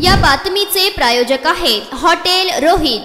या बातमीचे प्रायोजक आहेत हॉटेल रोहित।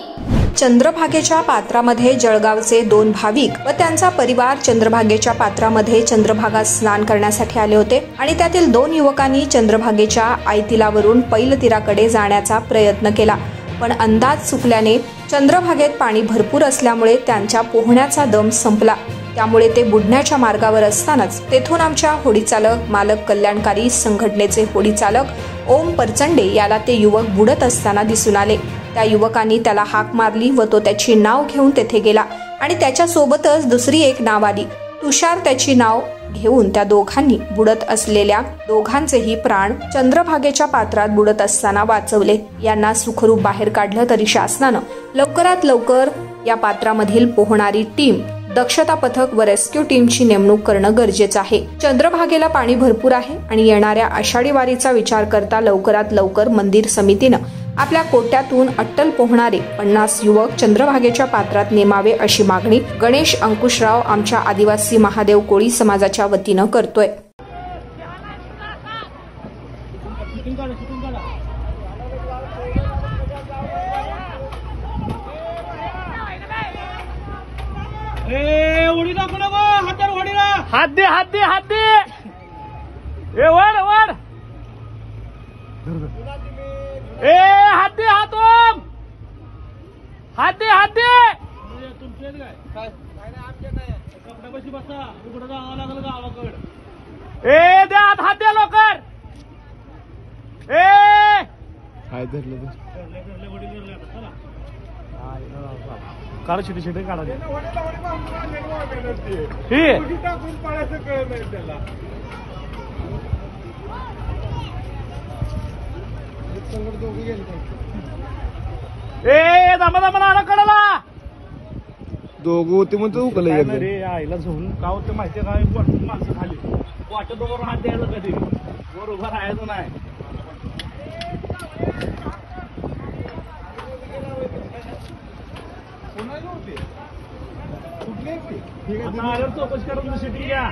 चंद्रभागेच्या पात्रामध्ये जळगावचे 2 भाविक व त्यांचा परिवार चंद्रभागेच्या पात्रामध्ये चंद्रभागा स्नान करण्यासाठी आले होते आणि त्यातील 2 युवकांनी चंद्रभागेच्या आयतिलावरून पैलतीराकडे जाण्याचा प्रयत्न केला, पण अंदाज चुकल्याने चंद्रभागेत पाणी भरपूर असल्यामुळे त्यांच्या पोहण्याचा दम संपला। त्यामुळे ते बुडण्याच्या मार्गावर असतानाच तेथून आमच्या होडीचालक मालक कल्याणकारी संघटनेचे होडीचालक ओम परचंडे याला ते युवक बुडत असताना दिसून आले। त्या युवकांनी त्याला हाक मारली व तो त्याची नाव घेऊन तेथे गेला आणि त्याच्या सोबतच दुसरी एक नाव आली। तुषार त्याची नाव घेऊन त्या दोघांनी बुडत असलेल्या दोघांचेही प्राण चंद्रभागेच्या पात्रात बुडत असताना वाचवले। यांना सुखरूप बाहेर काढलं तरी शासनानं लवकरात लवकर या पात्रामधील पोहणारी टीम, दक्षता पथक व रेस्क्यू टीमची नेमणूक करणं गरजेचं आहे। चंद्रभागेला पाणी भरपूर आहे आणि येणाऱ्या आषाढी वारीचा विचार करता लवकरात लवकर मंदिर समितीनं आपल्या कोट्यातून अट्टल पोहणारे 50 युवक चंद्रभागेच्या पात्रात नेमावे अशी मागणी गणेश अंकुशराव आमच्या आदिवासी महादेव कोळी समाजाच्या वतीनं करतोय। हात दे ए वर ए हात दे ओम हात दे ए द्या हात दे लवकर ए काढा छोटे काढा ए दमा आला कडाला दोघं होते म्हणतो उकलं रे आईला झोन का होतं माहितीये का? माणसं खाली वाटत बरोबर हात द्यायला कधी बरोबर राहायचं नाही। चौकशी करून सिटी घ्या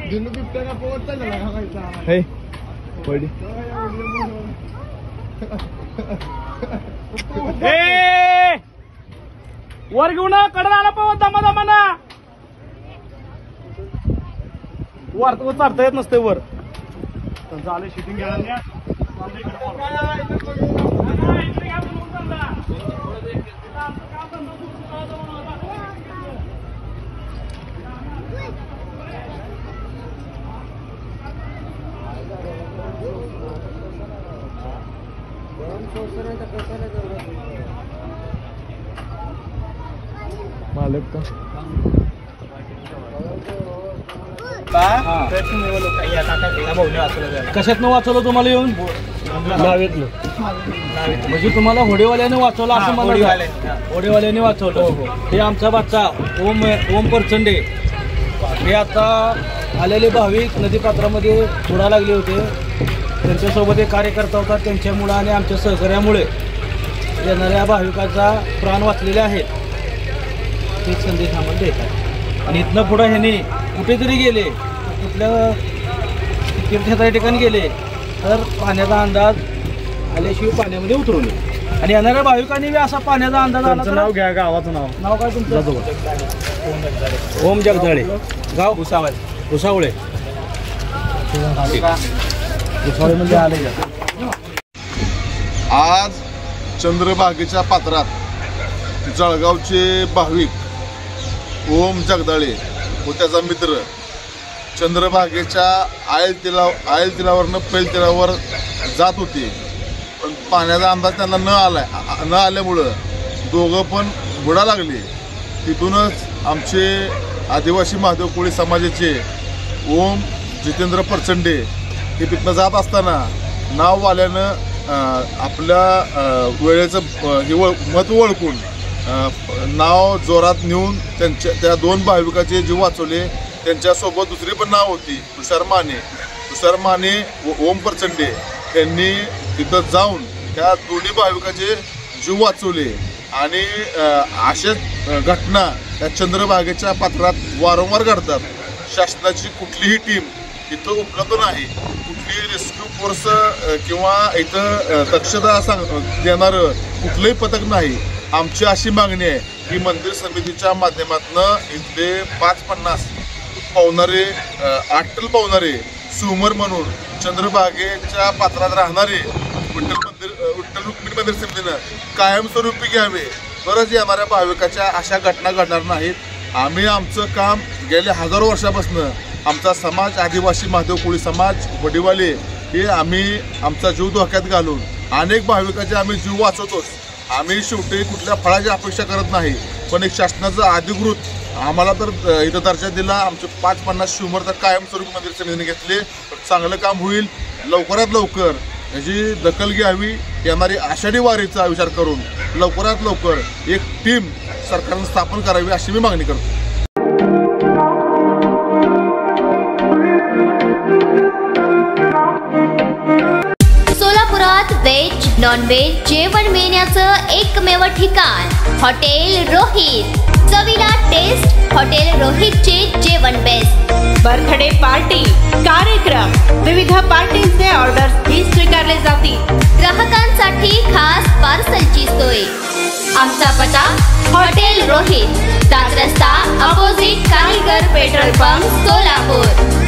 वर घेऊन कडला आला पाहत दमाना वर चढता येत नसते वर त्यांचं आले शूटिंग घ्यायला मालक का कशात वाचवलं तुम्हाला येऊन नावेतलं म्हणजे तुम्हाला होडेवाल्याने वाचवलं असं मला होडेवाल्याने वाचवलं। हे आमचा बादशाह ओम परचंडे हे आता आलेले भाविक नदीपात्रामध्ये बुडायला लागले होते। त्यांच्यासोबत एक कार्यकर्ता होता, त्यांच्यामुळे आणि आमच्या सहकार्यामुळे येणाऱ्या भाविकाचा प्राण वाचलेले आहेत। एक संदेश आम्हाला देतात आणि इथनं पुढं ह्यांनी कुठेतरी गेले, कुठल्या तीर्थयात्रा ठिकाणी गेले तर पाण्याचा अंदाज आल्याशिवाय पाण्यामध्ये उतरवले आणि येणाऱ्या भाविकांनी असा पाण्याचा अंदाज आला। नाव घ्या, गावाचं नाव काय तुमचं? ओम जगदाळे, गाव भुसावळे म्हणजे आले का? आज चंद्रभागेच्या पात्रात जळगावचे भाविक ओम जगदाळे व त्याचा मित्र चंद्रभागेच्या आयल तिलावरनं पैल तिलावर जात होते, पण पाण्याचा अंदाज त्यांना न आल्यामुळं दोघं पण बुडा लागले। तिथूनच आमचे आदिवासी महादेव कोळी समाजाचे ओम जितेंद्र परचंडे हे तिथनं जात असताना नाववाल्यानं आपल्या वेळेचं महत्त्व ओळखून नाव जोरात नेऊन त्या 2 भाविकाचे जीव वाचवले। त्यांच्यासोबत दुसरी पण नाव होती तुषार माने व ओम परचंडे यांनी तिथं जाऊन त्या दोन्ही भाविकाचे जीव वाचवले आणि अशाच घटना त्या चंद्रभागेच्या पात्रात वारंवार घडतात। शासनाची कुठलीही टीम इथं उपलब्ध नाही. कुठली रेस्क्यू फोर्स किंवा इथं दक्षता देणारं कुठलंही पथक नाही. आमची अशी मागणी आहे की मंदिर समितीच्या माध्यमातून इथले 550 पावणारे 8 टन पावणारे सुमर म्हणून चंद्रभागेच्या पात्रात राहणारे विठ्ठल रुक्मिणी मंदिर समितीनं कायमस्वरूपी घ्यावे. तरच येणाऱ्या भाविकाच्या अशा घटना घडणार नाहीत. आम्ही आमचं काम गेल्या हजारो वर्षापासून आमचा समाज आदिवासी महादेव कोळी समाज वडीवाले हे आम्ही आमचा जीव धोक्यात घालून अनेक भाविकाचे आम्ही जीव वाचवतोच. आम्ही शेवटी कुठल्या फळाची अपेक्षा करत नाही, पण एक शासनाचं अधिकृत आम्हाला तर इथं दर्जा दिला. आमचे 550 शिवमर तर कायमस्वरूपी मंदिर समितीने घेतले. चांगलं काम होईल. लवकरात लवकर याची दखल घ्यावी. येणारी आषाढी वारीचा विचार करून लवकरात लवकर एक टीम सरकारने स्थापन करावी अशी मी मागणी करतो. सोलापुरात व्हेज नॉन व्हेज जेवण मिळण्याचं एकमेव ठिकाण हॉटेल रोहित. चवीला टेस्ट हॉटेल रोहितचे जेवण बेस्ट. बर्थडे पार्टी, कार्यक्रम, विविध पार्टींचे ऑर्डर्स ही स्वीकारले जातील. ग्राहकांसाठी खास पार्सलची सोय. आमचा पत्ता हॉटेल रोहित, 7 रस्ता अपोजिट कारीगर पेट्रोल पंप, सोलापूर.